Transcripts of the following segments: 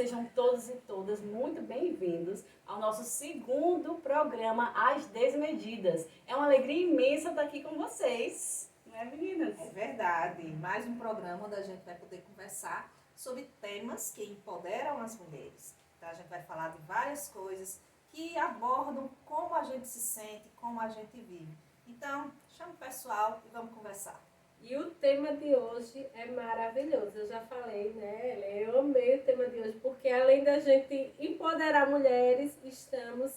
sejam todos e todas muito bem-vindos ao nosso segundo programa As Desmedidas. É uma alegria imensa estar aqui com vocês, não é, meninas? É verdade, mais um programa onde a gente vai poder conversar sobre temas que empoderam as mulheres. Então a gente vai falar de várias coisas que abordam como a gente se sente, como a gente vive. Então, chama o pessoal e vamos conversar. E o tema de hoje é maravilhoso. Eu já falei, né, Ellen? Eu amei o tema de hoje, porque além da gente empoderar mulheres, estamos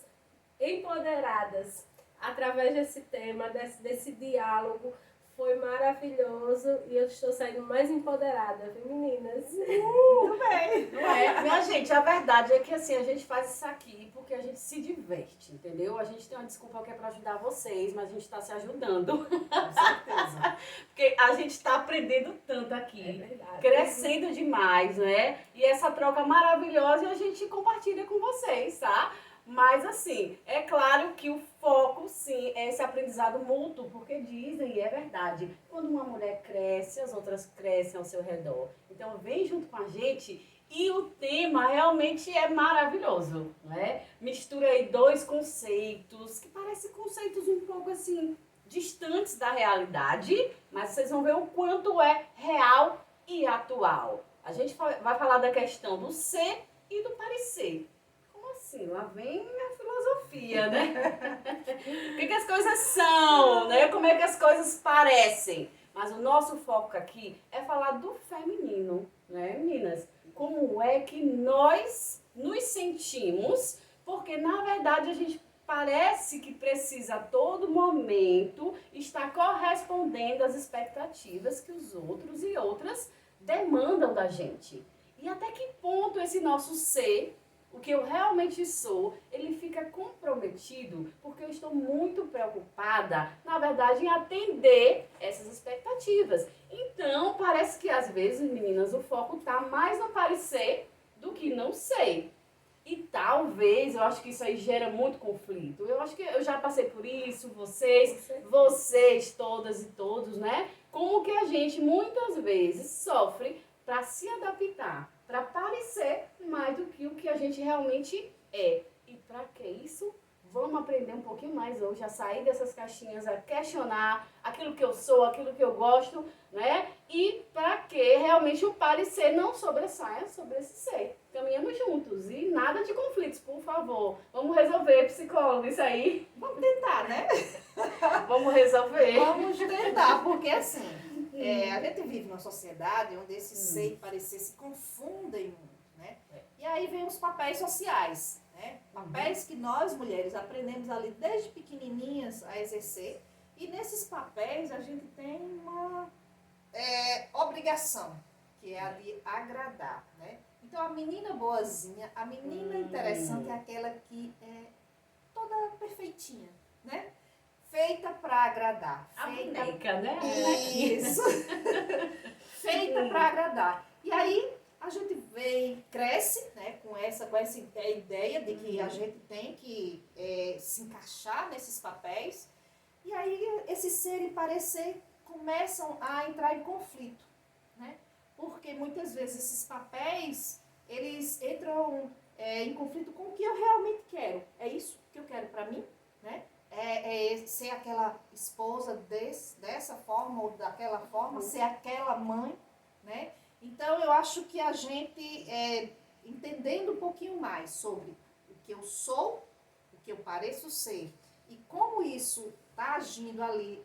empoderadas através desse tema, desse diálogo. Foi maravilhoso e eu estou saindo mais empoderada, viu, meninas? Muito bem! Não é? Minha gente, a verdade é que assim, a gente faz isso aqui porque a gente se diverte, entendeu? A gente tem uma desculpa que é para ajudar vocês, mas a gente está se ajudando. Com certeza. Porque a gente está aprendendo tanto aqui, crescendo demais, né? E essa troca maravilhosa a gente compartilha com vocês, tá? Mas assim, é claro que o foco sim é esse aprendizado mútuo, porque dizem, e é verdade, quando uma mulher cresce, as outras crescem ao seu redor. Então vem junto com a gente e o tema realmente é maravilhoso, né? Mistura aí dois conceitos, que parecem conceitos um pouco assim, distantes da realidade, mas vocês vão ver o quanto é real e atual. A gente vai falar da questão do ser e do parecer. Como assim? Lá vem a filosofia, né? O que as coisas são, né? Como é que as coisas parecem? Mas o nosso foco aqui é falar do feminino, né, meninas? Como é que nós nos sentimos, porque na verdade a gente parece que precisa a todo momento estar correspondendo às expectativas que os outros e outras demandam da gente. E até que ponto esse nosso ser, o que eu realmente sou, ele fica comprometido porque eu estou muito preocupada, na verdade, em atender essas expectativas. Então, parece que às vezes, meninas, o foco está mais no parecer do que não sei. E talvez, eu acho que isso aí gera muito conflito. Eu acho que eu já passei por isso, vocês todas e todos, né? Como que a gente muitas vezes sofre para se adaptar, para parecer mais do que o que a gente realmente é. E para que isso? Vamos aprender um pouquinho mais hoje, a sair dessas caixinhas, a questionar aquilo que eu sou, aquilo que eu gosto, né? E para que realmente o parecer não sobressaia sobre esse ser. Caminhamos juntos e nada de conflitos, por favor. Vamos resolver, psicólogo, isso aí. Vamos tentar, né? Vamos resolver. Vamos tentar, porque assim, a gente vive numa sociedade onde esse ser e parecer se confundem muito, né? E aí vem os papéis sociais, né? Papéis que nós mulheres aprendemos ali desde pequenininhas a exercer. E nesses papéis a gente tem uma obrigação, que é a de agradar, né? Então a menina boazinha, a menina interessante é aquela que é toda perfeitinha, né? Feita para agradar. A boneca, né? Isso. Feita para agradar. E aí a gente vem, cresce, né, com essa ideia de que a gente tem que se encaixar nesses papéis. E aí esse ser e parecer começam a entrar em conflito, né? Porque muitas vezes esses papéis, eles entram em conflito com o que eu realmente quero. É isso que eu quero para mim, né? Ser aquela esposa dessa forma ou daquela forma, ser aquela mãe, né? Então eu acho que a gente, entendendo um pouquinho mais sobre o que eu sou, o que eu pareço ser e como isso está agindo ali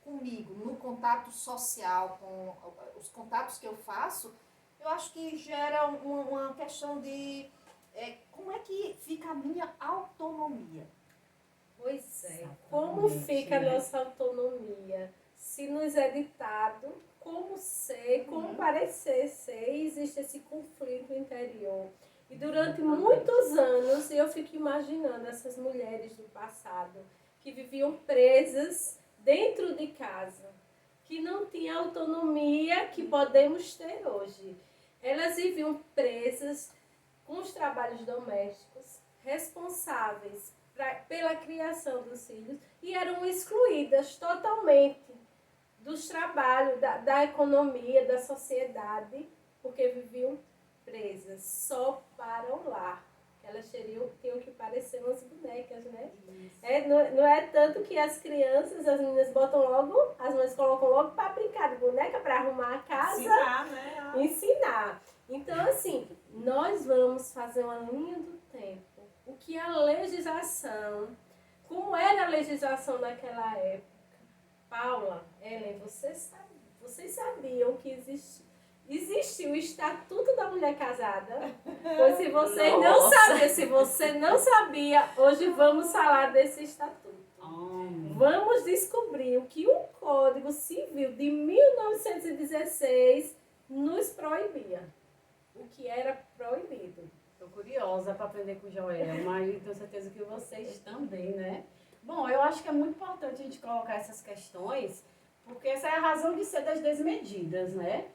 comigo, no contato social, com os contatos que eu faço, eu acho que gera uma questão de como é que fica a minha autonomia. Pois é. Exatamente, Como fica a né? nossa autonomia? Se nos é ditado como ser, como parecer ser, existe esse conflito interior. E durante muitos anos eu fico imaginando essas mulheres do passado que viviam presas dentro de casa, que não tinham a autonomia que podemos ter hoje. Elas viviam presas com os trabalhos domésticos, responsáveis pela criação dos filhos e eram excluídas totalmente dos trabalhos, da economia, da sociedade, porque viviam presas só para o lar. Elas tinham que parecer umas bonecas, né? Não é tanto que as crianças, as meninas botam logo, as mães colocam logo para brincar de boneca, para arrumar a casa. Ensinar, né? Ensinar. Então, assim, nós vamos fazer uma linha do tempo. O que a legislação, como era a legislação naquela época. Paula, Ellen, vocês sabiam que existe o Estatuto da Mulher Casada? Pois se você não sabia, hoje vamos falar desse estatuto. Vamos descobrir o que o Código Civil de 1916 nos proibia. O que era proibido. Estou curiosa para aprender com o Joel, mas tenho certeza que vocês também, né? Bom, eu acho que é muito importante a gente colocar essas questões, porque essa é a razão de ser das desmedidas, né?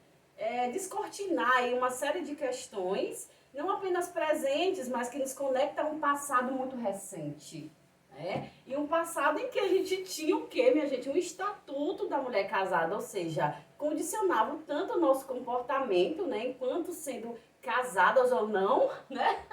Descortinar aí uma série de questões, não apenas presentes, mas que nos conectam a um passado muito recente. Né? E um passado em que a gente tinha o quê, minha gente? Um estatuto da mulher casada, ou seja, condicionava tanto o nosso comportamento, né, enquanto sendo casadas ou não, né,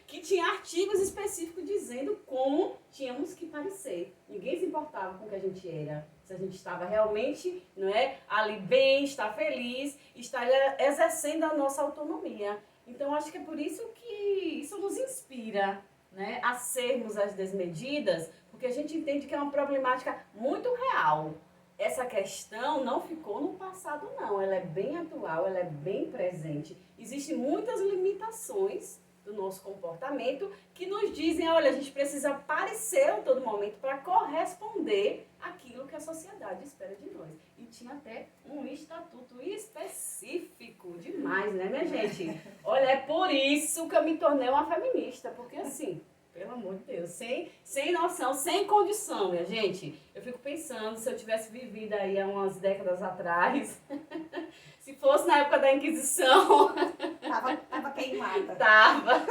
que tinha artigos específicos dizendo como tínhamos que parecer. Ninguém se importava com o que a gente era. Se a gente estava realmente, não é, ali bem, está feliz, está exercendo a nossa autonomia. Então, acho que é por isso que isso nos inspira, né, a sermos as desmedidas, porque a gente entende que é uma problemática muito real. Essa questão não ficou no passado, não. Ela é bem atual, ela é bem presente. Existem muitas limitações do nosso comportamento que nos dizem, olha, a gente precisa parecer a todo momento para corresponder àquilo que a sociedade espera de nós. E tinha até um estatuto específico demais, né, minha gente? Olha, é por isso que eu me tornei uma feminista, porque assim, pelo amor de Deus, sem noção, sem condição, minha gente. Eu fico pensando, se eu tivesse vivido aí há umas décadas atrás, se fosse na época da Inquisição... Tava queimada. Tava.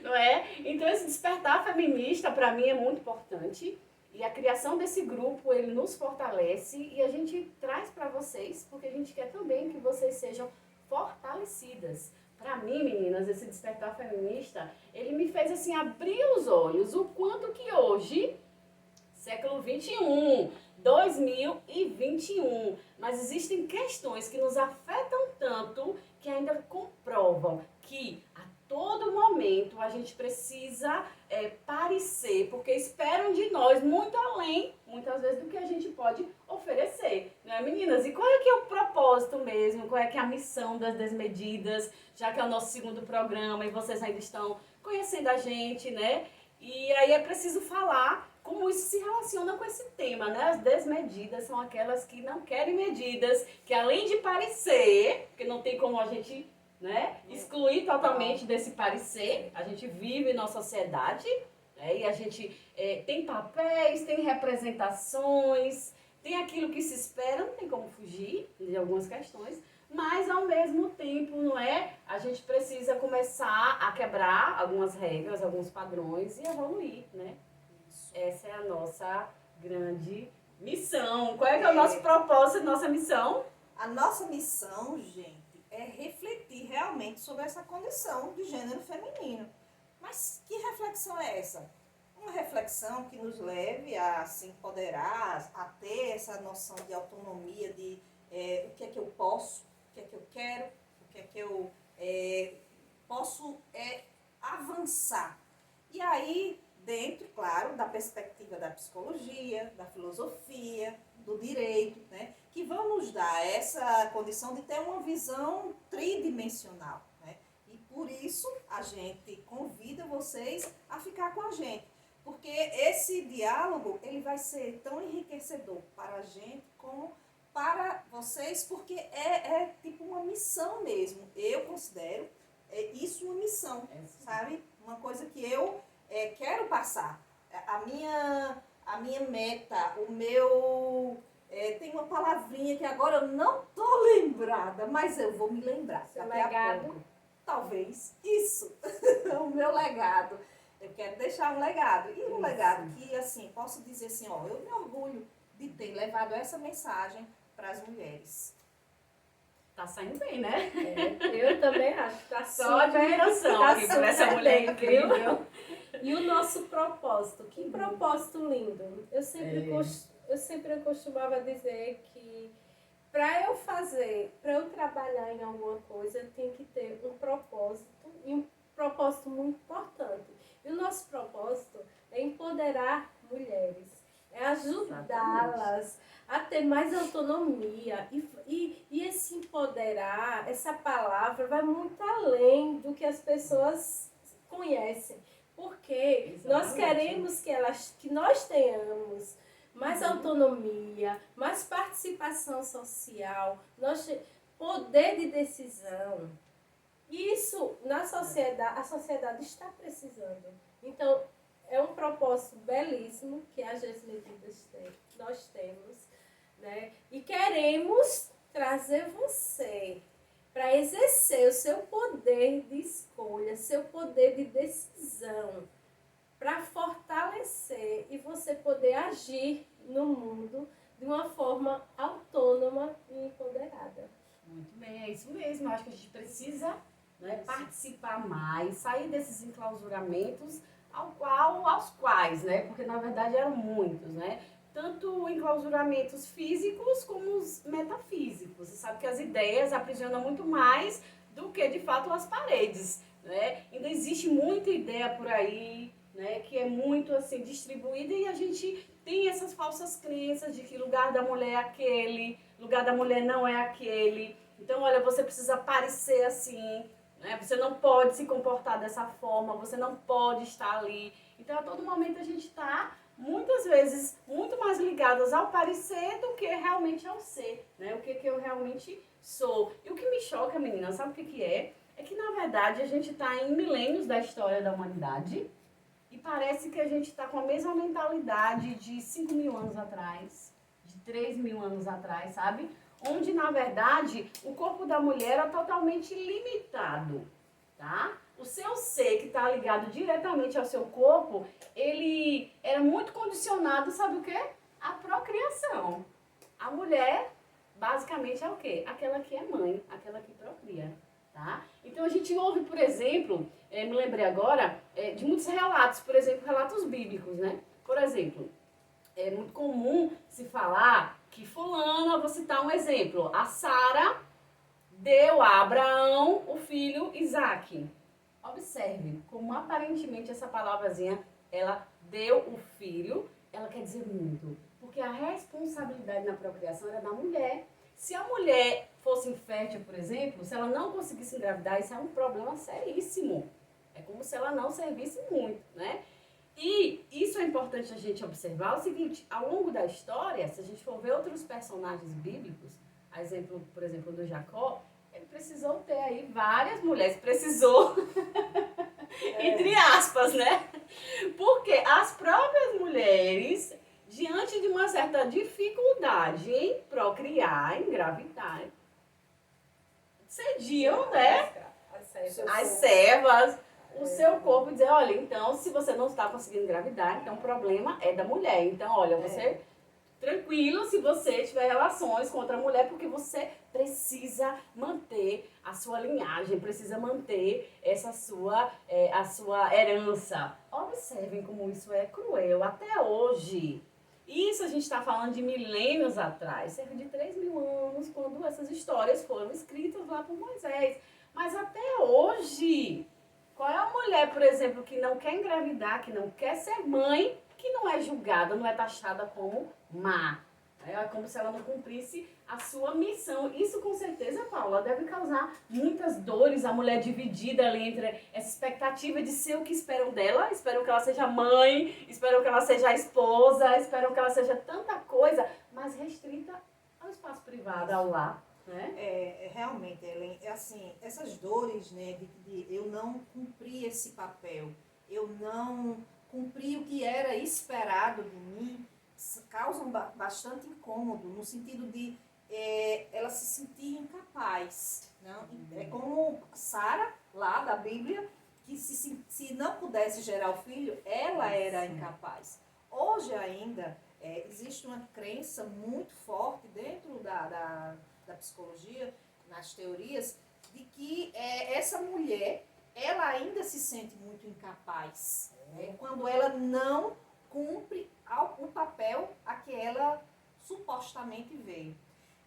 Não é? Então, esse despertar feminista, para mim, é muito importante. E a criação desse grupo, ele nos fortalece e a gente traz para vocês, porque a gente quer também que vocês sejam fortalecidas. Para mim, meninas, esse despertar feminista, ele me fez, assim, abrir os olhos. O quanto que hoje, século 21, 2021, mas existem questões que nos afetam tanto que ainda comprovam que a todo momento a gente precisa parecer, porque esperam de nós muito além, muitas vezes, do que a gente pode oferecer, né, meninas? E qual é que é o propósito mesmo? Qual é que é a missão das Desmedidas, já que é o nosso segundo programa e vocês ainda estão conhecendo a gente, né? E aí é preciso falar como isso se relaciona com esse tema, né? As desmedidas são aquelas que não querem medidas, que além de parecer, porque não tem como a gente, né, excluir totalmente desse parecer, a gente vive na sociedade, né, e a gente tem papéis, tem representações, tem aquilo que se espera, não tem como fugir de algumas questões, mas ao mesmo tempo, não é? A gente precisa começar a quebrar algumas regras, alguns padrões e evoluir, né? Essa é a nossa grande missão. Qual é que é o nosso propósito, nossa missão? A nossa missão, gente, é refletir realmente sobre essa condição de gênero feminino. Mas que reflexão é essa? Uma reflexão que nos leve a se empoderar, a ter essa noção de autonomia, de o que é que eu posso, o que é que eu quero, o que é que eu posso avançar. E aí, dentro, claro, da perspectiva da psicologia, da filosofia, do direito, né, que vão nos dar essa condição de ter uma visão tridimensional, né? E por isso a gente convida vocês a ficar com a gente, porque esse diálogo ele vai ser tão enriquecedor para a gente como para vocês, porque é tipo uma missão mesmo. Eu considero isso uma missão, sabe? Uma coisa que eu quero passar. A minha meta, o meu... tem uma palavrinha que agora eu não tô lembrada, mas eu vou me lembrar. Seu legado? Talvez. Isso. O meu legado. Eu quero deixar um legado. E um legado que, assim, posso dizer assim, ó, eu me orgulho de ter levado essa mensagem para as mulheres. Tá saindo bem, né? Eu também acho que tá Só admiração tá aqui por essa super mulher bem, incrível. E o nosso propósito, que propósito lindo. Eu sempre costumava dizer que para eu trabalhar em alguma coisa, eu tenho que ter um propósito, e um propósito muito importante. E o nosso propósito é empoderar mulheres, é ajudá-las a ter mais autonomia. E esse empoderar, essa palavra, vai muito além do que as pessoas conhecem. Porque nós queremos que nós tenhamos mais autonomia, mais participação social, poder de decisão. Isso na sociedade, a sociedade está precisando. Então, é um propósito belíssimo que as Medidas nós temos, né? E queremos trazer você para exercer o seu poder de escolha, seu poder de decisão, para fortalecer e você poder agir no mundo de uma forma autônoma e empoderada. Muito bem, é isso mesmo. Eu acho que a gente precisa, né, participar mais, sair desses enclausuramentos aos quais, né? Porque na verdade eram muitos, né? Tanto enclausuramentos físicos como os metafísicos. Você sabe que as ideias aprisionam muito mais do que de fato as paredes, né? Ainda existe muita ideia por aí, né, que é muito assim distribuída, e a gente tem essas falsas crenças de que lugar da mulher é aquele, lugar da mulher não é aquele. Então, olha, você precisa parecer assim, né? Você não pode se comportar dessa forma, você não pode estar ali. Então, a todo momento a gente está, muitas vezes, muito mais ligadas ao parecer do que realmente ao ser, né? O que eu realmente sou. E o que me choca, menina, sabe o que é? É que, na verdade, a gente está em milênios da história da humanidade e parece que a gente está com a mesma mentalidade de 5.000 anos atrás, de 3.000 anos atrás, sabe? Onde, na verdade, o corpo da mulher é totalmente limitado, tá? O seu ser, que está ligado diretamente ao seu corpo, ele era muito condicionado, sabe o quê? À procriação. A mulher, basicamente, é o quê? Aquela que é mãe, aquela que procria, tá? Então, a gente ouve, por exemplo, me lembrei agora, de muitos relatos, por exemplo, relatos bíblicos, né? Por exemplo, é muito comum se falar que fulana, vou citar um exemplo, a Sara deu a Abraão o filho Isaque. Observe como aparentemente essa palavrazinha, ela deu o filho, ela quer dizer muito. Porque a responsabilidade na procriação era da mulher. Se a mulher fosse infértil, por exemplo, se ela não conseguisse engravidar, isso é um problema seríssimo. É como se ela não servisse muito, né? E isso é importante a gente observar o seguinte, ao longo da história, se a gente for ver outros personagens bíblicos, a exemplo, por exemplo, do Jacó, ele precisou ter aí várias mulheres, precisou, entre aspas, né? Porque as próprias mulheres, diante de uma certa dificuldade em procriar, engravidar, cediam, né? As servas, o seu corpo, dizer, olha, então, se você não está conseguindo engravidar, então o problema é da mulher. Então, olha, você tranquilo se você tiver relações com outra mulher, porque você precisa manter a sua linhagem, precisa manter a sua herança. Observem como isso é cruel até hoje. Isso a gente está falando de milênios atrás, cerca de 3.000 anos, quando essas histórias foram escritas lá por Moisés. Mas até hoje, qual é a mulher, por exemplo, que não quer engravidar, que não quer ser mãe, que não é julgada, não é taxada como má? É como se ela não cumprisse a sua missão. Isso, com certeza, Paula, deve causar muitas dores. A mulher dividida ali entre essa expectativa de ser o que esperam dela. Esperam que ela seja mãe, esperam que ela seja esposa, esperam que ela seja tanta coisa, mas restrita ao espaço privado, ao lar. Né? Realmente, Helen, assim, essas dores, né, de eu não cumprir esse papel, eu não cumprir o que era esperado de mim, causam bastante incômodo, no sentido de ela se sentir incapaz. Não? É como Sara, lá da Bíblia, que se não pudesse gerar o filho, ela era incapaz. Hoje ainda existe uma crença muito forte dentro da psicologia, nas teorias de que essa mulher, ela ainda se sente muito incapaz, né, quando ela não cumpre o papel a que ela supostamente veio.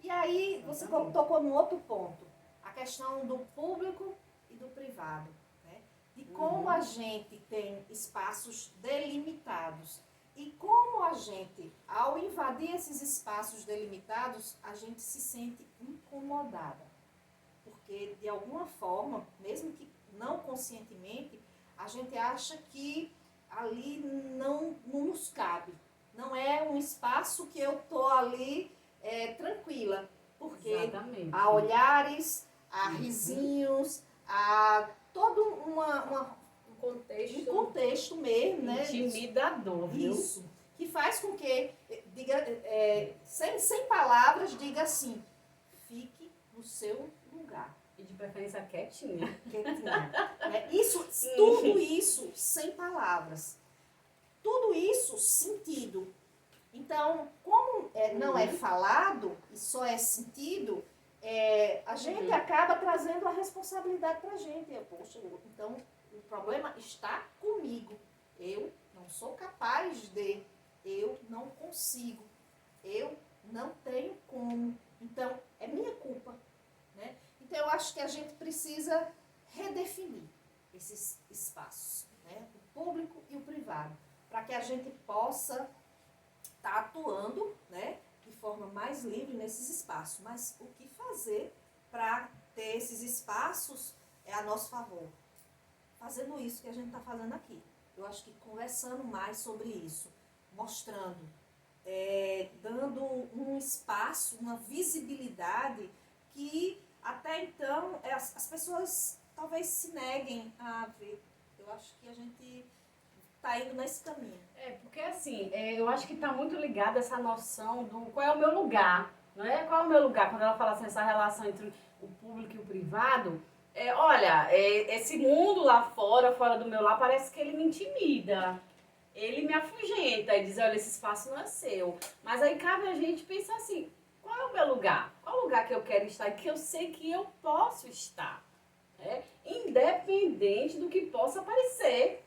E aí você tocou num outro ponto, a questão do público e do privado, né? De como a gente tem espaços delimitados e como a gente, ao invadir esses espaços delimitados, a gente se sente incomodada. Porque, de alguma forma, mesmo que não conscientemente, a gente acha que ali não nos cabe. Não é um espaço que eu estou ali tranquila. Porque Exatamente. há olhares, há risinhos, há todo um contexto mesmo, né? Intimidador, viu? Isso. Que faz com que, diga, sem palavras, diga assim, fique no seu lugar. E de preferência quietinha. Quietinha. Tudo isso sem palavras. Tudo isso sentido. Então, como não é falado e só é sentido, a gente acaba trazendo a responsabilidade para a gente. Poxa, então o problema está comigo. Eu não sou capaz de, eu não consigo, eu não tenho como. Então, é minha culpa. Né? Então, eu acho que a gente precisa redefinir esses espaços, né? O público e o privado, para que a gente possa estar atuando, né, de forma mais livre nesses espaços. Mas o que fazer para ter esses espaços a nosso favor? Fazendo isso que a gente está fazendo aqui. Eu acho que conversando mais sobre isso, mostrando, dando um espaço, uma visibilidade que até então as pessoas talvez se neguem a ver. Eu acho que a gente está indo nesse caminho. Porque assim, eu acho que está muito ligada essa noção do qual é o meu lugar, não é? Qual é o meu lugar? Quando ela fala assim, essa relação entre o público e o privado, olha, esse mundo lá fora do meu lar, parece que ele me intimida. Ele me afugenta e diz, olha, esse espaço não é seu. Mas aí cabe a gente pensar assim, qual é o meu lugar? Qual é o lugar que eu quero estar e que eu sei que eu posso estar? Independente do que possa parecer.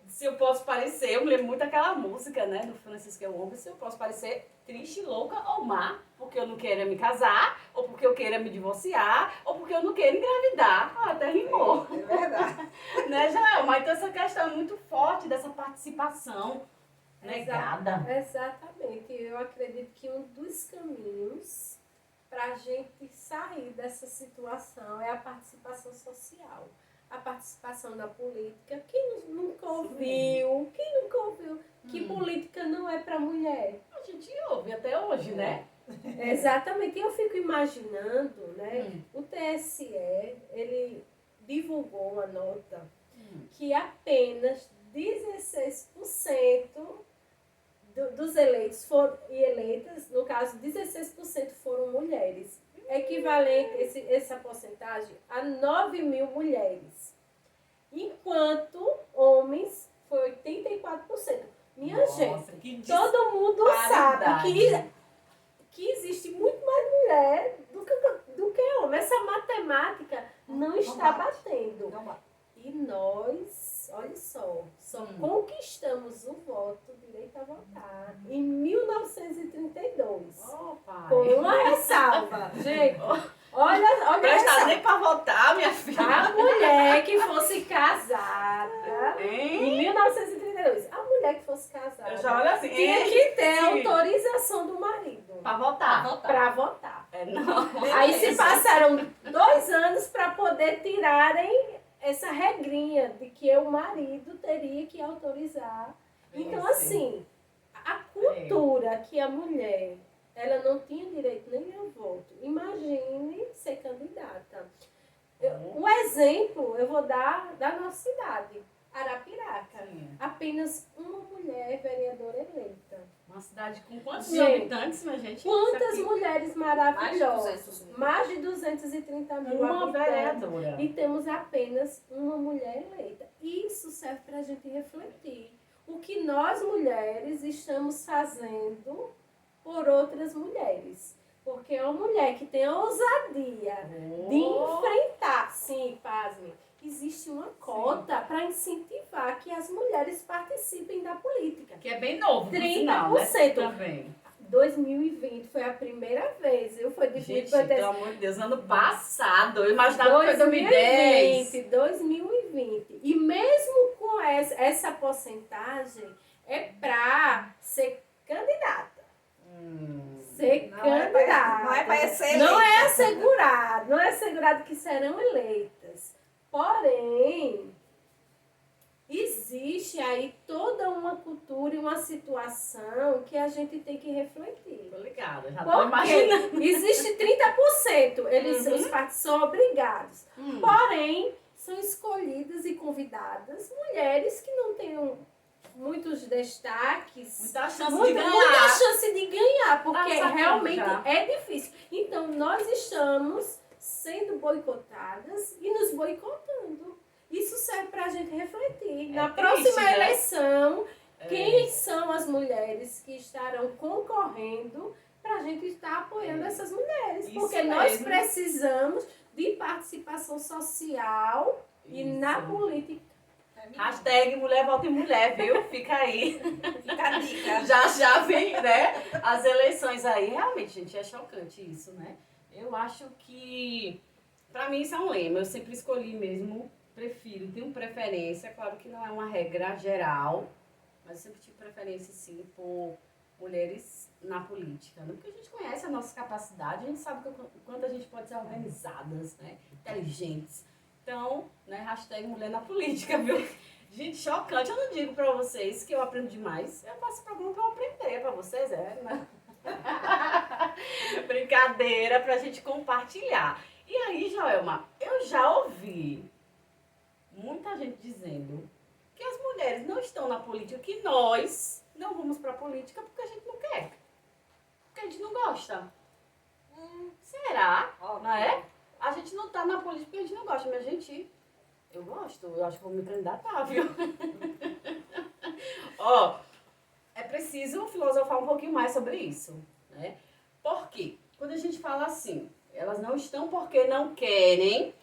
Se eu posso parecer, eu me lembro muito daquela música, né, do Francisco Elombre, se eu posso parecer triste, louca ou má, porque eu não queira me casar, ou porque eu queira me divorciar, ou porque eu não queira engravidar. Até rimou. É verdade. Né, Jaelma? Então essa questão é muito forte dessa participação negada. Exatamente. Eu acredito que um dos caminhos para a gente sair dessa situação é a participação social. A participação na política. Quem nunca ouviu? Quem nunca ouviu que política não é para mulher? A gente ouve até hoje, né? Exatamente. E eu fico imaginando, né? O TSE, ele divulgou uma nota que apenas 16% dos eleitos e eleitas, no caso, 16% foram mulheres. Equivalente essa porcentagem a 9 mil mulheres. Enquanto homens foi 84%. Minha gente, todo mundo sabe que existe muito mais mulher do que homem. Essa matemática não está batendo. E nós, olha só conquistamos o voto, direito a votar, em 1932. Pai. Com uma ressalva. Gente, olha Presta nem pra votar, minha filha. a mulher que fosse casada em 1932. A mulher que fosse casada Eu já olho assim. tinha que ter autorização do marido Pra votar. para votar. Não. Aí se passaram 2 anos para poder tirarem essa regrinha de que o marido teria que autorizar. Então, assim, a cultura que a mulher ela não tinha direito nem ao voto. Imagine ser candidata. Um exemplo eu vou dar da nossa cidade, Arapiraca. Sim. Apenas uma mulher vereadora eleita. Uma cidade com quantos mil habitantes, minha gente? Quantas mulheres maravilhosas? Mais Mais de 230 mil Uma habitantes. vereadora. E temos apenas uma mulher eleita. Isso serve para a gente refletir. O que nós mulheres estamos fazendo por outras mulheres. Porque é uma mulher que tem a ousadia de enfrentar, sim, pasme, existe uma cota para incentivar que as mulheres participem da política. Que é bem novo, 30%. sinal, né? Também. 2020 foi a primeira vez, eu fui Gente, definido pelo amor de Deus, ano passado, eu imaginava que foi 2010. 2020. E mesmo com essa porcentagem, é para ser candidata. Ser candidata. Não é para ser Não eleita. não é assegurado que serão eleitas. Porém, existe aí toda uma cultura e uma situação que a gente tem que refletir. Tô ligada, já tô Porque imaginando. existe 30%, os partidos são obrigados. Porém, são escolhidas e convidadas mulheres que não têm muitos destaques. Muita chance de Muita ganhar. chance de ganhar, porque Tá sacando realmente já. é difícil. Então, nós estamos sendo boicotadas e nos boicotando. Isso serve para a gente refletir. Na triste, próxima né? eleição, quem são as mulheres que estarão concorrendo para a gente estar apoiando essas mulheres? Isso Porque nós mesmo. precisamos de participação social e na Isso. política. Hashtag mulher vota em mulher, viu? Fica aí. Fica a dica. Já vem, né? As eleições aí. Realmente, gente, é chocante isso, né? Eu acho que, pra mim, isso é um lema. Eu sempre escolhi mesmo, prefiro, tenho preferência. Claro que não é uma regra geral, mas eu sempre tive preferência, sim, por mulheres na política. Né? Porque a gente conhece a nossa capacidade, a gente sabe o quanto a gente pode ser organizadas, né? Inteligentes. Então, né, hashtag mulher na política, viu? Gente, chocante. Eu não digo pra vocês que eu aprendo demais. Eu faço programa pra eu aprender pra vocês, né? Brincadeira pra gente compartilhar. E aí, Joelma, eu já ouvi muita gente dizendo que as mulheres não estão na política, que nós não vamos pra política porque a gente não quer. Porque a gente não gosta. Será? Não é? A gente não tá na política porque a gente não gosta, mas gente, eu gosto. Eu acho que vou me candidatar, viu? Ó, é preciso filosofar um pouquinho mais sobre isso, né? Por quê? Quando a gente fala assim, elas não estão porque não querem,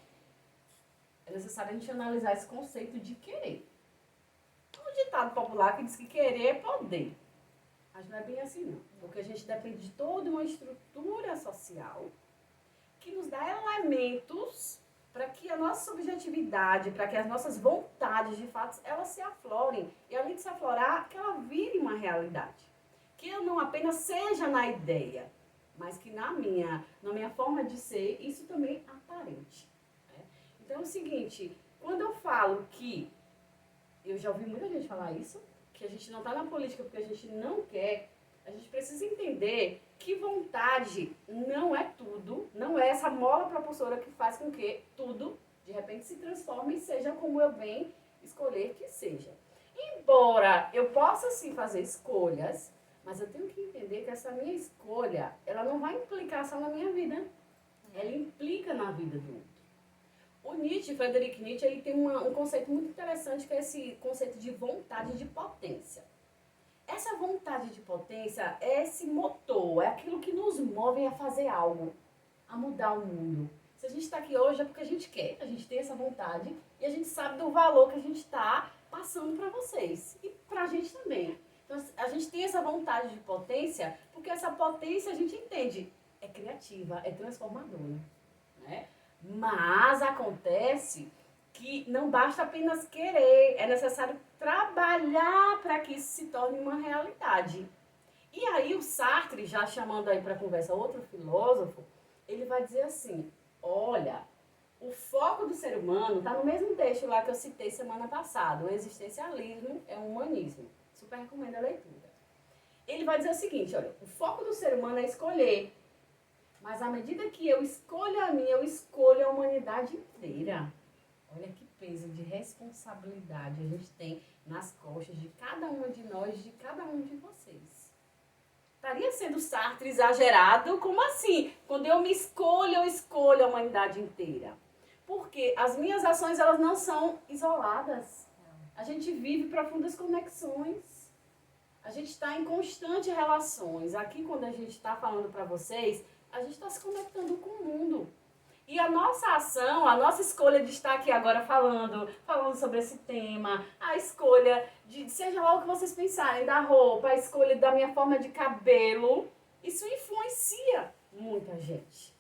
é necessário a gente analisar esse conceito de querer. Um ditado popular que diz que querer é poder. Mas não é bem assim, não. Porque a gente depende de toda uma estrutura social que nos dá elementos para que a nossa subjetividade, para que as nossas vontades, de fato, elas se aflorem. E além de se aflorar, que ela vire uma realidade. Que eu não apenas seja na ideia, mas que na minha forma de ser, isso também aparente. Né? Então é o seguinte, quando eu falo que, eu já ouvi muita gente falar isso, que a gente não está na política porque a gente não quer, a gente precisa entender que vontade não é tudo, não é essa mola propulsora que faz com que tudo, de repente, se transforme e seja como eu bem escolher que seja. Embora eu possa, sim, fazer escolhas, mas eu tenho que entender que essa minha escolha, ela não vai implicar só na minha vida, ela implica na vida do outro. O Nietzsche, Friedrich Nietzsche, ele tem um conceito muito interessante, que é esse conceito de vontade de potência. Essa vontade de potência é esse motor, é aquilo que nos move a fazer algo, a mudar o mundo. Se a gente está aqui hoje é porque a gente quer, a gente tem essa vontade e a gente sabe do valor que a gente está passando para vocês e para a gente também. Então a gente tem essa vontade de potência porque essa potência a gente entende, é criativa, é transformadora, né? Mas acontece que não basta apenas querer, é necessário trabalhar para que isso se torne uma realidade. E aí o Sartre, já chamando aí para conversa outro filósofo, ele vai dizer assim, olha, o foco do ser humano está no mesmo texto lá que eu citei semana passada, o existencialismo é um humanismo. Super recomendo a leitura. Ele vai dizer o seguinte, olha, o foco do ser humano é escolher, mas à medida que eu escolho a minha, eu escolho a humanidade inteira. Olha que peso de responsabilidade a gente tem nas costas de cada uma de nós, de cada um de vocês. Estaria sendo Sartre exagerado? Como assim? Quando eu me escolho, eu escolho a humanidade inteira. Porque as minhas ações, elas não são isoladas. A gente vive profundas conexões. A gente está em constantes relações. Aqui, quando a gente está falando para vocês, a gente está se conectando com o mundo. E a nossa ação, a nossa escolha de estar aqui agora falando sobre esse tema, a escolha de, seja lá o que vocês pensarem, da roupa, a escolha da minha forma de cabelo, isso influencia muita gente.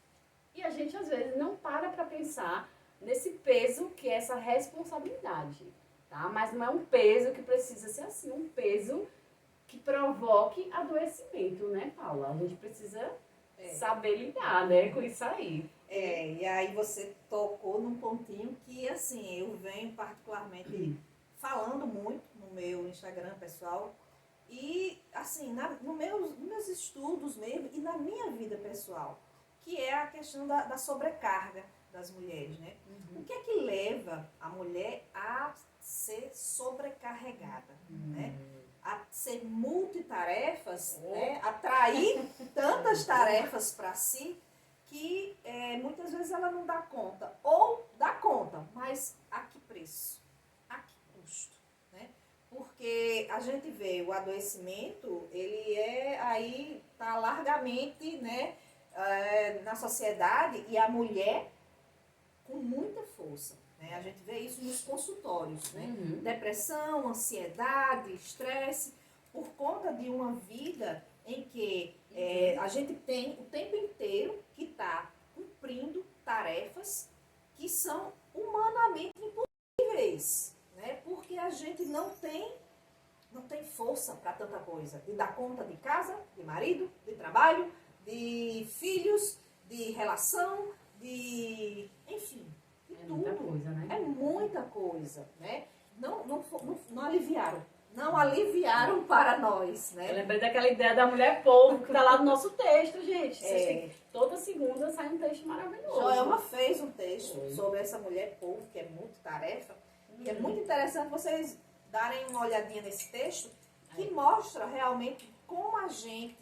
E a gente, às vezes, não para pensar nesse peso que é essa responsabilidade, tá? Mas não é um peso que precisa ser assim, um peso que provoque adoecimento, né, Paula? A gente precisa saber lidar, né, com isso aí. E aí você tocou num pontinho que, assim, eu venho particularmente falando muito no meu Instagram pessoal e, assim, nos meus estudos mesmo e na minha vida pessoal, que é a questão da sobrecarga das mulheres, né? O que é que leva a mulher a ser sobrecarregada, né? A ser multitarefas, né? Atrair tantas tarefas para si que muitas vezes ela não dá conta. Ou dá conta, mas a que preço? A que custo? Né? Porque a gente vê o adoecimento, ele aí tá largamente, né, na sociedade, e a mulher com muita força. Né? A gente vê isso nos consultórios. Né? Depressão, ansiedade, estresse, por conta de uma vida em que a gente tem o tempo inteiro que está cumprindo tarefas que são humanamente impossíveis, né? Porque a gente não tem força para tanta coisa, de dar conta de casa, de marido, de trabalho, de filhos, de relação, enfim, de tudo. Muita coisa, né? É muita coisa, né? Não aliviaram para nós, né? Eu lembrei daquela ideia da mulher polvo que está lá no nosso texto, gente. Toda segunda sai um texto maravilhoso. Joelma fez um texto sobre essa mulher polvo, que é muito tarefa. E é muito interessante vocês darem uma olhadinha nesse texto, que mostra realmente como a gente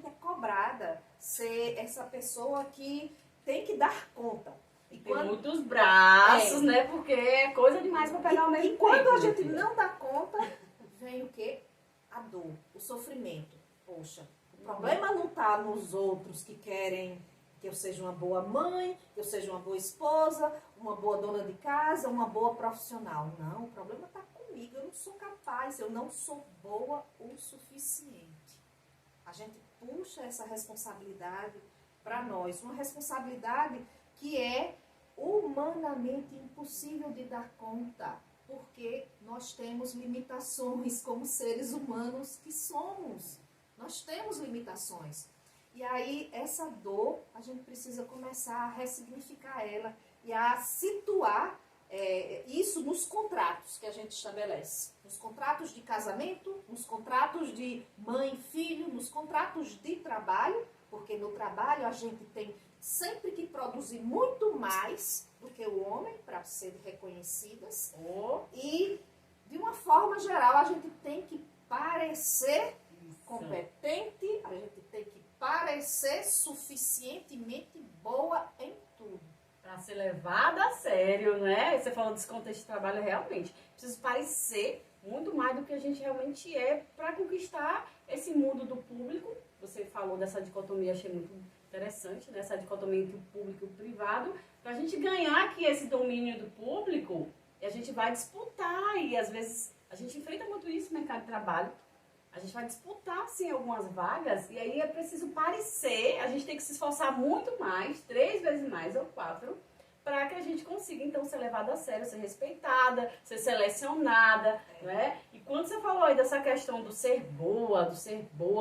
é cobrada ser essa pessoa que tem que dar conta. E tem muitos braços, né? Porque é coisa demais para pegar o mesmo tempo. E quando a gente não dá conta, vem o quê? A dor, o sofrimento. Poxa, o problema não está nos outros que querem que eu seja uma boa mãe, que eu seja uma boa esposa, uma boa dona de casa, uma boa profissional. Não, o problema está comigo. Eu não sou capaz, eu não sou boa o suficiente. A gente puxa essa responsabilidade para nós. Uma responsabilidade que é humanamente impossível de dar conta. Porque nós temos limitações como seres humanos que somos. Nós temos limitações. E aí, essa dor, a gente precisa começar a ressignificar ela e a situar isso nos contratos que a gente estabelece. Nos contratos de casamento, nos contratos de mãe e filho, nos contratos de trabalho, porque no trabalho a gente tem sempre que produzir muito mais do que o homem para ser reconhecidas. E, de uma forma geral, a gente tem que parecer competente, a gente tem que parecer suficientemente boa em tudo. Para ser levada a sério, né? Você falou desse contexto de trabalho, realmente. Preciso parecer muito mais do que a gente realmente é para conquistar esse mundo do público. Você falou dessa dicotomia, achei muito interessante, né? Essa dicotomia entre o público e o privado. Para a gente ganhar aqui esse domínio do público, a gente vai disputar, e às vezes a gente enfrenta muito isso no mercado de trabalho. A gente vai disputar, sim, algumas vagas, e aí é preciso parecer, a gente tem que se esforçar muito mais, 3 vezes mais ou 4, para que a gente consiga, então, ser levada a sério, ser respeitada, ser selecionada, né? E quando você falou aí dessa questão do ser boa,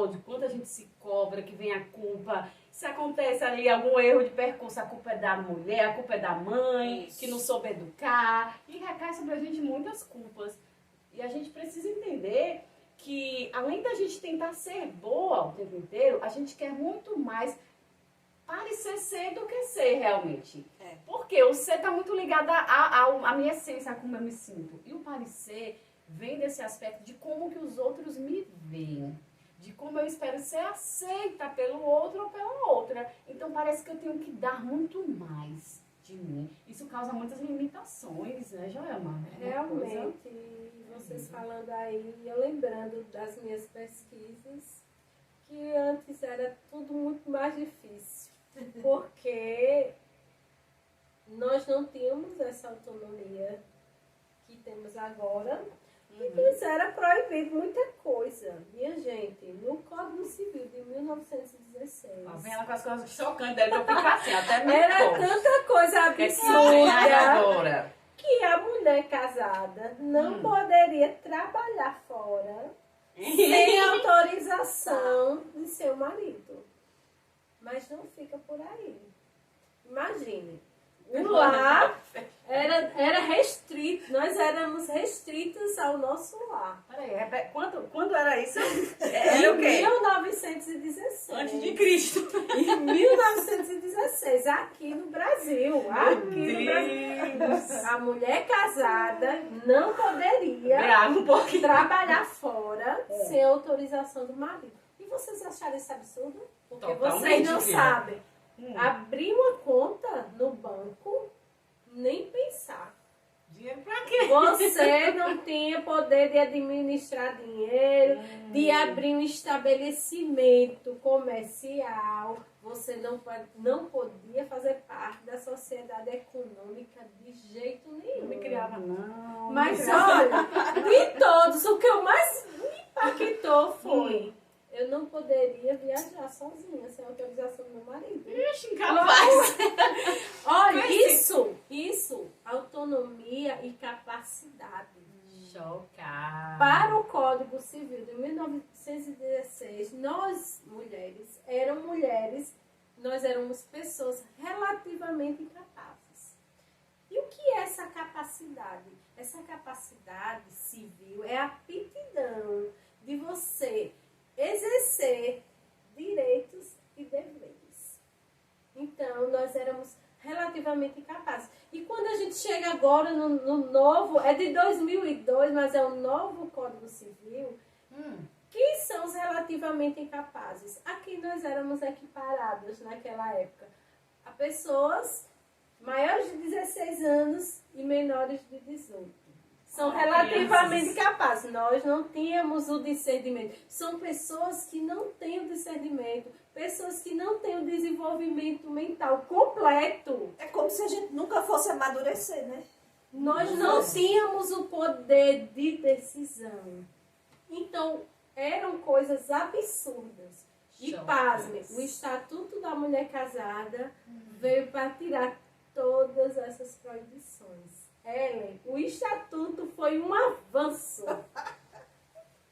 de quanto a gente se cobra, que vem a culpa, se acontece ali algum erro de percurso, a culpa é da mulher, a culpa é da mãe, que não soube educar, e recai sobre a gente muitas culpas. E a gente precisa entender que, além da gente tentar ser boa o tempo inteiro, a gente quer muito mais parecer ser do que ser realmente. Porque o ser está muito ligado à minha essência, a como eu me sinto. E o parecer vem desse aspecto de como que os outros me veem. De como eu espero ser aceita pelo outro ou pela outra. Então parece que eu tenho que dar muito mais de mim. Isso causa muitas limitações, né, Joelma? Realmente, vocês falando aí, eu lembrando das minhas pesquisas, que antes era tudo muito mais difícil. porque nós não tínhamos essa autonomia que temos agora. E nos era proibido muita coisa. Minha gente, no Código Civil de 1916. Tá vendo com as coisas chocantes dele que eu fico assim, até me Era encosto. tanta coisa Que é que vai absurda agora? que a mulher casada não poderia trabalhar fora sem autorização de seu marido. Mas não fica por aí. Imagine, o lar era restrito, nós éramos restritos ao nosso lar. Peraí, quando era isso? Era o quê? 1916. Antes de Cristo. Em 1916, aqui no Brasil. Aqui no Brasil. A mulher casada não poderia Grava um pouquinho. trabalhar fora sem autorização do marido. E vocês acharam isso absurdo? Porque Totalmente, vocês não filha. sabem. Abrir uma conta no banco, nem pensar. Dinheiro pra quê? Você não tinha poder de administrar dinheiro, de abrir um estabelecimento comercial. Você não podia fazer parte da sociedade econômica de jeito nenhum. Não me criava, não. Mas olha, de todos, o que eu mais me impactou foi: eu não poderia viajar sozinha sem autorização do meu marido. Ixi, incapaz. Olha, isso, autonomia e capacidade. Chocado. Para o Código Civil de 1916, nós mulheres, nós éramos pessoas relativamente incapazes. E o que é essa capacidade? Essa capacidade civil é a aptidão de você exercer direitos e deveres. Então, nós éramos relativamente incapazes. E quando a gente chega agora no novo, é de 2002, mas é o novo Código Civil, quem são os relativamente incapazes? Aqui nós éramos equiparados naquela época a pessoas maiores de 16 anos e menores de 18. São relativamente capazes. Nós não tínhamos o discernimento. São pessoas que não têm o discernimento, pessoas que não têm o desenvolvimento mental completo. É como se a gente nunca fosse amadurecer, né? Nós não tínhamos o poder de decisão. Então, eram coisas absurdas. E pasme, o Estatuto da Mulher Casada veio para tirar todas essas proibições. Ellen, o Estatuto foi um avanço.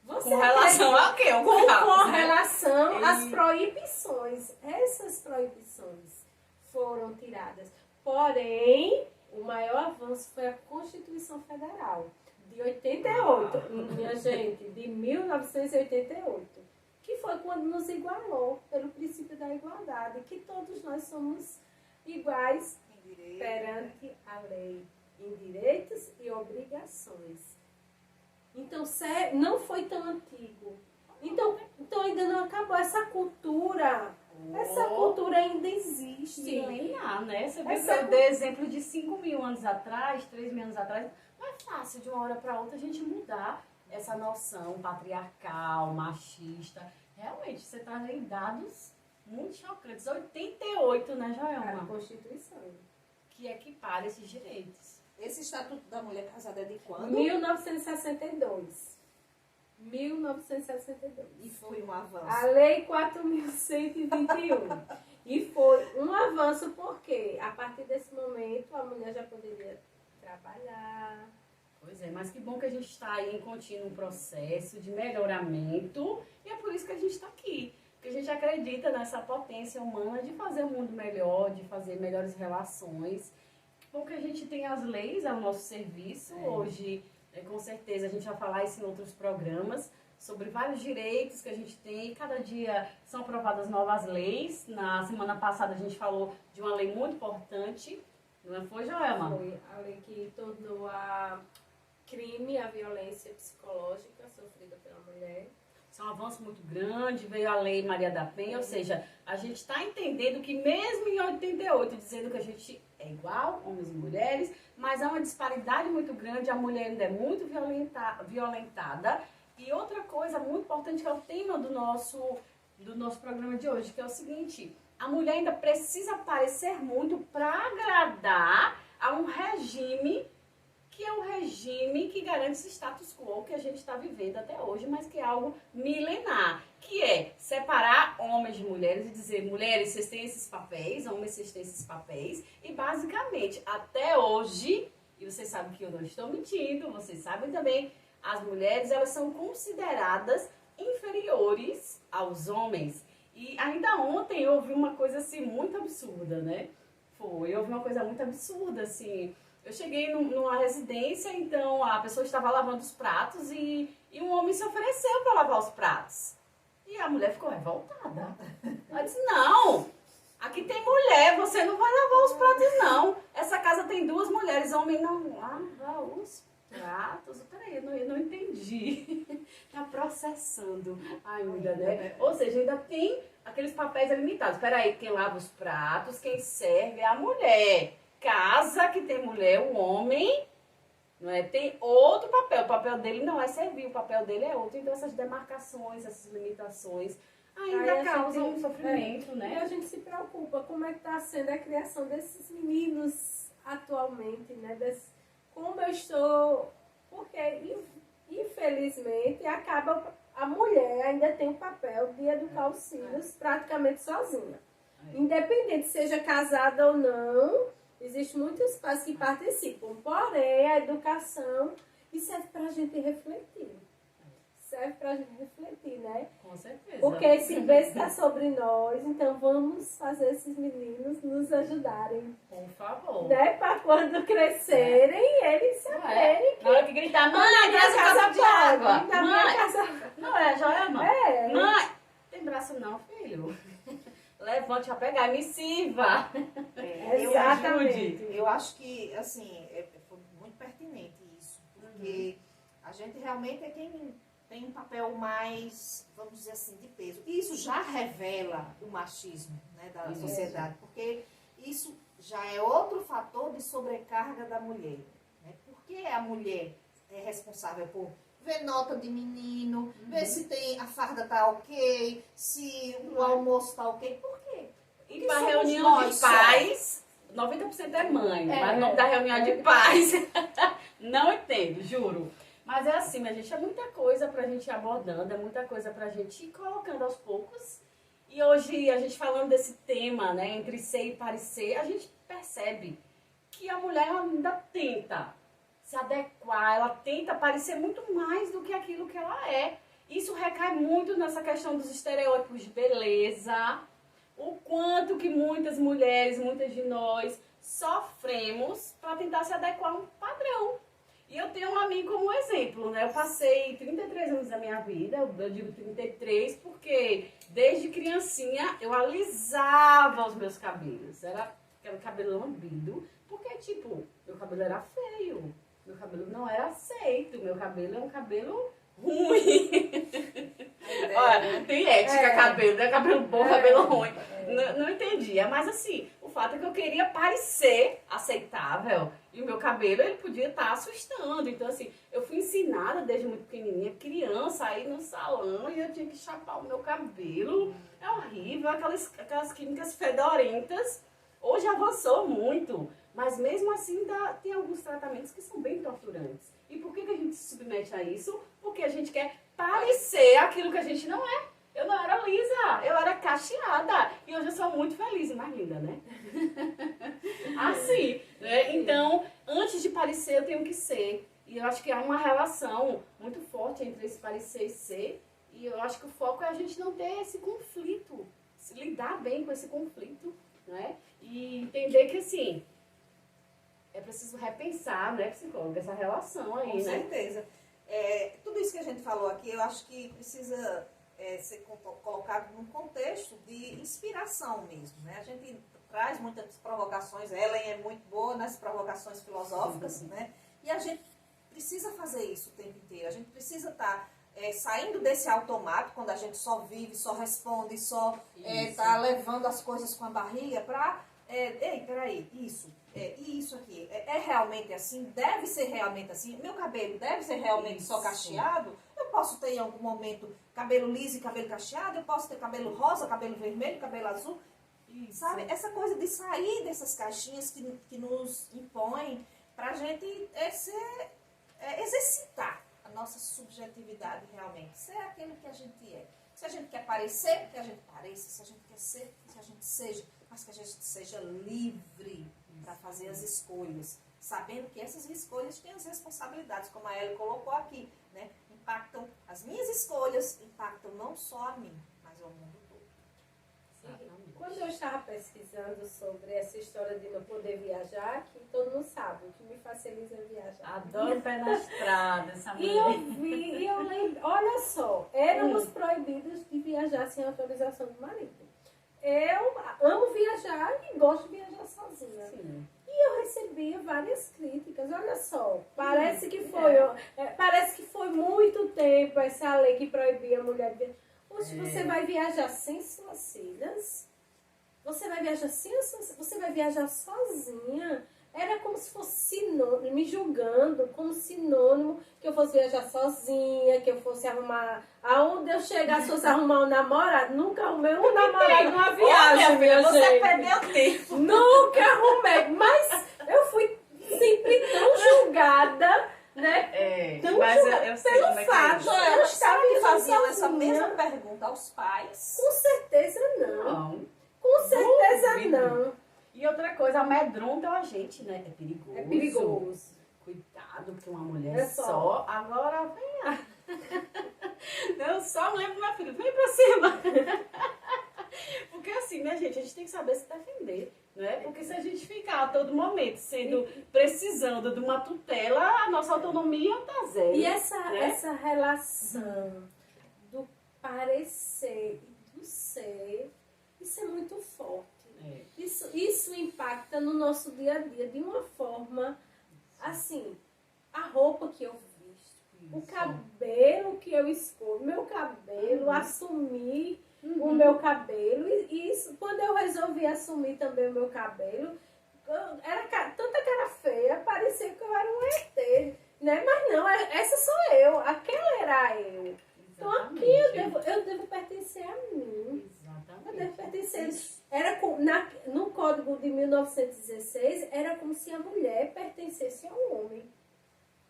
Você Com relação acredita? ao quê? Com relação às proibições. Essas proibições foram tiradas. Porém, o maior avanço foi a Constituição Federal de 88, minha gente, de 1988, que foi quando nos igualou pelo princípio da igualdade, que todos nós somos iguais perante a lei, em direitos e obrigações. Então, não foi tão antigo. Então ainda não acabou essa cultura. Essa cultura ainda existe. Milenar, né? Você vê Essa que eu dei exemplo de 5.000 anos atrás, 3.000 anos atrás. Não é fácil de uma hora para outra a gente mudar essa noção patriarcal, machista. Realmente, você traz aí dados muito chocantes. 88, né, A Joelma? Constituição. Que equipara esses direitos. Esse Estatuto da Mulher Casada é de quando? 1962. 1962. E foi um avanço. A Lei 4.121. E foi um avanço porque, a partir desse momento, a mulher já poderia trabalhar. Pois é, mas que bom que a gente está aí em contínuo processo de melhoramento. E é por isso que a gente está aqui. Porque a gente acredita nessa potência humana de fazer um mundo melhor, de fazer melhores relações. Bom que a gente tem as leis ao nosso serviço. Hoje, com certeza, a gente vai falar isso em outros programas, sobre vários direitos que a gente tem. Cada dia são aprovadas novas leis. Na semana passada a gente falou de uma lei muito importante. Não foi, Joelma? Foi a lei que tornou a crime a violência psicológica sofrida pela mulher. Isso é um avanço muito grande, veio a Lei Maria da Penha, ou seja, a gente está entendendo que mesmo em 88, dizendo que a gente é igual, homens e mulheres, mas há uma disparidade muito grande, a mulher ainda é muito violentada. E outra coisa muito importante que é o tema do nosso do nosso programa de hoje, que é o seguinte: a mulher ainda precisa parecer muito para agradar a um regime que é o regime que garante esse status quo que a gente está vivendo até hoje, mas que é algo milenar, que é separar homens de mulheres e dizer: mulheres, vocês têm esses papéis, homens, vocês têm esses papéis, e basicamente, até hoje, e vocês sabem que eu não estou mentindo, vocês sabem também, as mulheres, elas são consideradas inferiores aos homens. E ainda ontem eu ouvi uma coisa assim muito absurda, né? Eu ouvi uma coisa muito absurda, assim. Eu cheguei numa residência, então a pessoa estava lavando os pratos e um homem se ofereceu para lavar os pratos. E a mulher ficou revoltada. Ela disse: não, aqui tem mulher, você não vai lavar os pratos, não. Essa casa tem 2 mulheres, homem não lava os pratos. Peraí, eu não entendi. Tá processando ainda, né? Ou seja, ainda tem aqueles papéis limitados. Peraí, quem lava os pratos, quem serve é a mulher. Casa que tem mulher, o homem, não é? Tem outro papel. O papel dele não é servir, o papel dele é outro. Então essas demarcações, essas limitações ainda causam um sofrimento, né? E a gente se preocupa como é que está sendo a criação desses meninos atualmente, né? Como eu estou... Porque, infelizmente, a mulher ainda tem o papel de educar os filhos praticamente sozinha. Independente seja casada ou não, existem muitos pais que participam, porém a educação, e serve para a gente refletir. Serve para a gente refletir, né? Com certeza. Porque esse bem está sobre nós, então vamos fazer esses meninos nos ajudarem. Por favor. Né? Para quando crescerem, eles saberem Na hora que gritar: mãe, traz a casa de água. Na minha casa... Não é, Joelma? É. Mãe, tem braço não, filho. Levante a pegar e me sirva. Exatamente. Eu acho que, assim, foi muito pertinente isso, porque a gente realmente é quem tem um papel mais, vamos dizer assim, de peso. E isso já revela o machismo, né, da sociedade, porque isso já é outro fator de sobrecarga da mulher. Né? Porque a mulher é responsável por ver nota de menino, ver se a farda tá ok, se o almoço tá ok. Por quê? E para reunião de pais, 90% é mãe, mas o nome da reunião de pais, não entendo, juro. Mas é assim, minha gente, é muita coisa pra gente ir abordando, é muita coisa pra gente ir colocando aos poucos. E hoje, a gente falando desse tema, né, entre ser e parecer, a gente percebe que a mulher ainda tenta se adequar, ela tenta parecer muito mais do que aquilo que ela é. Isso recai muito nessa questão dos estereótipos de beleza, o quanto que muitas mulheres, muitas de nós, sofremos para tentar se adequar a um padrão. E eu tenho a mim como exemplo, né? Eu passei 33 anos da minha vida, eu digo 33 porque desde criancinha eu alisava os meus cabelos. Era cabelo lambido, porque tipo, meu cabelo era feio, meu cabelo não era aceito, meu cabelo é um cabelo ruim. Olha, tem ética, cabelo, né? Cabelo bom, cabelo ruim. Não entendia, mas assim, o fato é que eu queria parecer aceitável e o meu cabelo, ele podia estar assustando. Então assim, eu fui ensinada desde muito pequenininha, criança, a ir no salão e eu tinha que chapar o meu cabelo. É horrível, aquelas químicas fedorentas. Hoje avançou muito, mas mesmo assim tem alguns tratamentos que são bem torturantes. E por que a gente se submete a isso? Porque a gente quer parecer aquilo que a gente não é. Eu não era lisa, eu era cacheada. E hoje eu sou muito feliz e mais linda, né? Assim, né? Então, antes de parecer, eu tenho que ser. E eu acho que há uma relação muito forte entre esse parecer e ser. E eu acho que o foco é a gente não ter esse conflito. Se lidar bem com esse conflito, né? E entender que, assim, é preciso repensar, né, psicóloga, essa relação aí, Com né? certeza. Tudo isso que a gente falou aqui, eu acho que precisa ser colocado num contexto de inspiração mesmo, né? A gente traz muitas provocações, Ellen é muito boa nas provocações filosóficas, né? E a gente precisa fazer isso o tempo inteiro. A gente precisa estar saindo desse automático, quando a gente só vive, só responde, só está levando as coisas com a barriga para... ei, peraí, isso... e isso aqui, é realmente assim? Deve ser realmente assim? Meu cabelo deve ser realmente só cacheado? Eu posso ter em algum momento cabelo liso e cabelo cacheado, eu posso ter cabelo rosa, cabelo vermelho, cabelo azul. Isso. Sabe? Essa coisa de sair dessas caixinhas que nos impõem pra gente exercitar a nossa subjetividade realmente. Ser aquilo que a gente é. Se a gente quer parecer, que a gente pareça. Se a gente quer ser, que a gente seja. Mas que a gente seja livre para fazer as escolhas. Sabendo que essas escolhas têm as responsabilidades, como a Ellie colocou aqui, né? Impactam as minhas escolhas, impactam não só a mim, mas ao mundo todo. Exatamente. Quando eu estava pesquisando sobre essa história de não poder viajar, que todo mundo sabe, o que me faz feliz é viajar. Adoro pé na estrada, essa E mulher. eu vi, e eu lembro, olha só, éramos proibidos de viajar sem autorização do marido. Eu amo viajar e gosto de viajar sozinha. Sim. E eu recebia várias críticas. Olha só, parece que foi muito tempo essa lei que proibia a mulher de viajar. Hoje você vai viajar sem suas filhas? Você vai viajar sem as suas... Você vai viajar sozinha? Era como se fosse sinônimo, me julgando como sinônimo que eu fosse viajar sozinha, que eu fosse arrumar... Aonde eu chegasse, fosse arrumar um namorado. Nunca arrumei um namorado numa viagem, minha Você gente. perdeu tempo. Nunca arrumei, mas eu fui sempre tão julgada, né? Então, mas eu sei pelo como é que fato, é isso. eu estava que viajando faziam essa sozinha. mesma pergunta aos pais. Com certeza não. Não. Com certeza Duvido. não. E outra coisa, amedronta a gente, né? É perigoso. É perigoso. Cuidado, porque uma mulher É só. só. Agora, venha. Eu só lembro, meu filho, vem pra cima. Porque assim, né, gente? A gente tem que saber se defender. Né? Porque se a gente ficar a todo momento precisando de uma tutela, a nossa autonomia tá zero. E essa relação do parecer e do ser, isso é muito forte. É. Isso impacta no nosso dia a dia de uma forma, assim, a roupa que eu visto, o Isso. cabelo que eu escolho, meu cabelo, assumir o meu cabelo. E isso, quando eu resolvi assumir também o meu cabelo, era tanta cara feia, parecia que eu era um ET, né? Mas não, essa sou eu, aquela era eu. Então aqui eu devo pertencer a mim. Exatamente. Eu devo pertencer. No Código de 1916, era como se a mulher pertencesse ao homem.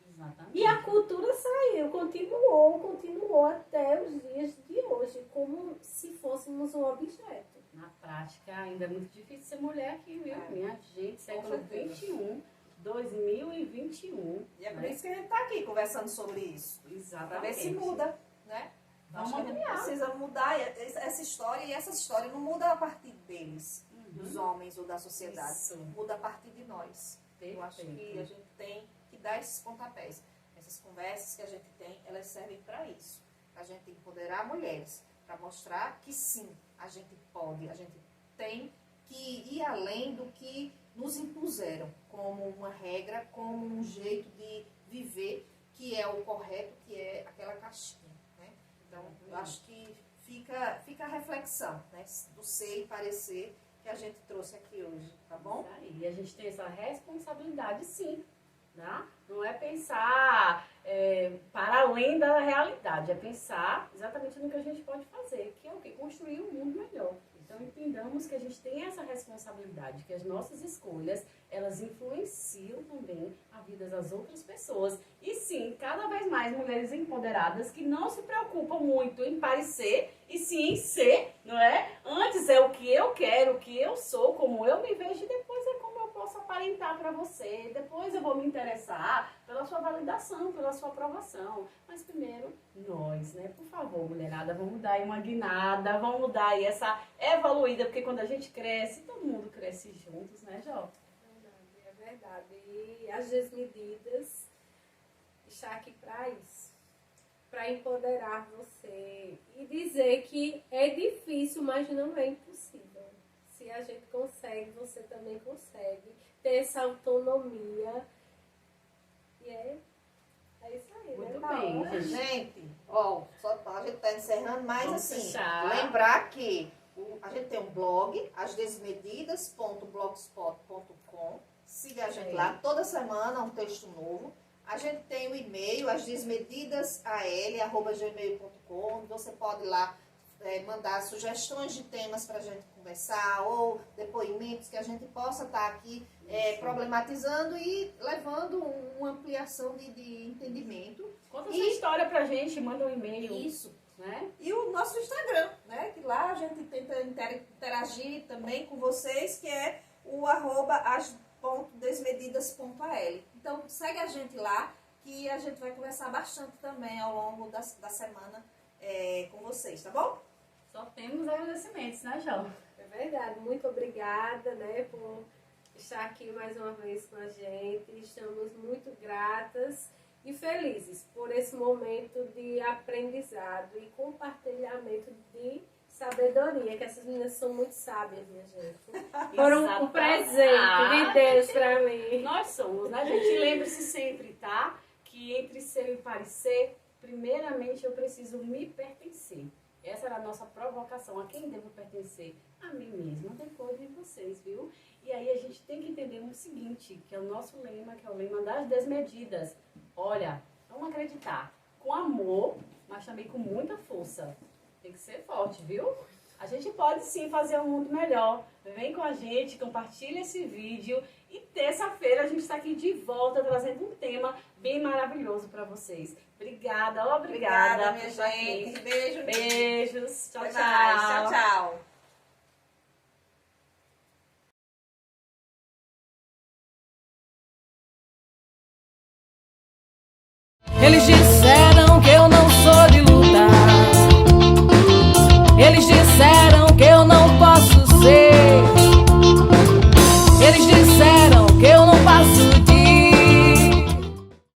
Exatamente. E a cultura saiu, continuou até os dias de hoje, como se fôssemos um objeto. Na prática, ainda é muito difícil ser mulher aqui, viu? Minha gente, século certeza. XXI, 2021. E é por isso que a gente está aqui conversando sobre isso. Exatamente. Para ver se muda, né? Vamos Acho que a gente ampliar. precisa mudar essa história, e essa história não muda a partir deles, dos homens ou da sociedade. Isso. Muda a partir de nós. Eu acho que a gente tem que dar esses pontapés. Essas conversas que a gente tem, elas servem para isso. Para a gente empoderar mulheres, para mostrar que sim, a gente pode, a gente tem que ir além do que nos impuseram como uma regra, como um jeito de viver, que é o correto, que é aquela caixinha. Né? Então, eu acho que fica a reflexão, né, do ser e parecer que a gente trouxe aqui hoje, tá bom? E a gente tem essa responsabilidade, sim. Né? Não é pensar para além da realidade, é pensar exatamente no que a gente pode fazer, que é o quê? Construir um mundo melhor. Então entendamos que a gente tem essa responsabilidade, que as nossas escolhas, elas influenciam também a vida das outras pessoas. E sim, cada vez mais mulheres empoderadas que não se preocupam muito em parecer, e sim em ser, não é? Antes é o que eu quero, o que eu sou, como eu me vejo, e depois é como eu posso aparentar para você. Depois eu vou me interessar pela sua validação, pela sua aprovação. Mas primeiro, nós, né? Por favor, mulherada, vamos dar aí uma guinada, vamos dar aí essa evoluída, porque quando a gente cresce, todo mundo cresce juntos, né, Jó? É verdade. E as desmedidas está aqui para isso. Para empoderar você e dizer que é difícil, mas não é impossível. Se a gente consegue, você também consegue ter essa autonomia. E é isso aí, Muito né? bem, Paola? Gente, ó, a gente tá encerrando, mas Vamos assim, fechar. lembrar que a gente tem um blog, asdesmedidas.blogspot.com. Siga a gente lá, toda semana um texto novo. A gente tem o e-mail, asdesmedidasal@gmail.com. Você pode lá mandar sugestões de temas para a gente conversar ou depoimentos que a gente possa estar aqui problematizando e levando uma ampliação de entendimento. Conta sua história pra gente, manda um e-mail. Isso. Né? E o nosso Instagram, né? Que lá a gente tenta interagir também com vocês, que é o @as.desmedidas.al. Então segue a gente lá, que a gente vai conversar bastante também ao longo da semana com vocês, tá bom? Só temos agradecimentos, né, João? É verdade, muito obrigada, né, por estar aqui mais uma vez com a gente. Estamos muito gratas e felizes por esse momento de aprendizado e compartilhamento de sabedoria, que essas meninas são muito sábias, minha gente. Foram um presente de Deus para mim. Nós somos, né, gente? E lembre-se sempre, tá? Que entre ser e parecer, primeiramente eu preciso me pertencer. Essa era a nossa provocação. A quem devo pertencer? A mim mesma, depois de vocês, viu? E aí a gente tem que entender o seguinte, que é o nosso lema, que é o lema das desmedidas. Olha, vamos acreditar. Com amor, mas também com muita força. Tem que ser forte, viu? A gente pode sim fazer um mundo melhor. Vem com a gente, compartilha esse vídeo. E terça-feira a gente está aqui de volta trazendo um tema bem maravilhoso para vocês. Obrigada, Obrigada, minha gente. Beijo. Beijos. Tchau, Até tchau. mais. Tchau, tchau. Eles disseram que eu não sou de lutar. Eles disseram que eu não posso ser. Eles disseram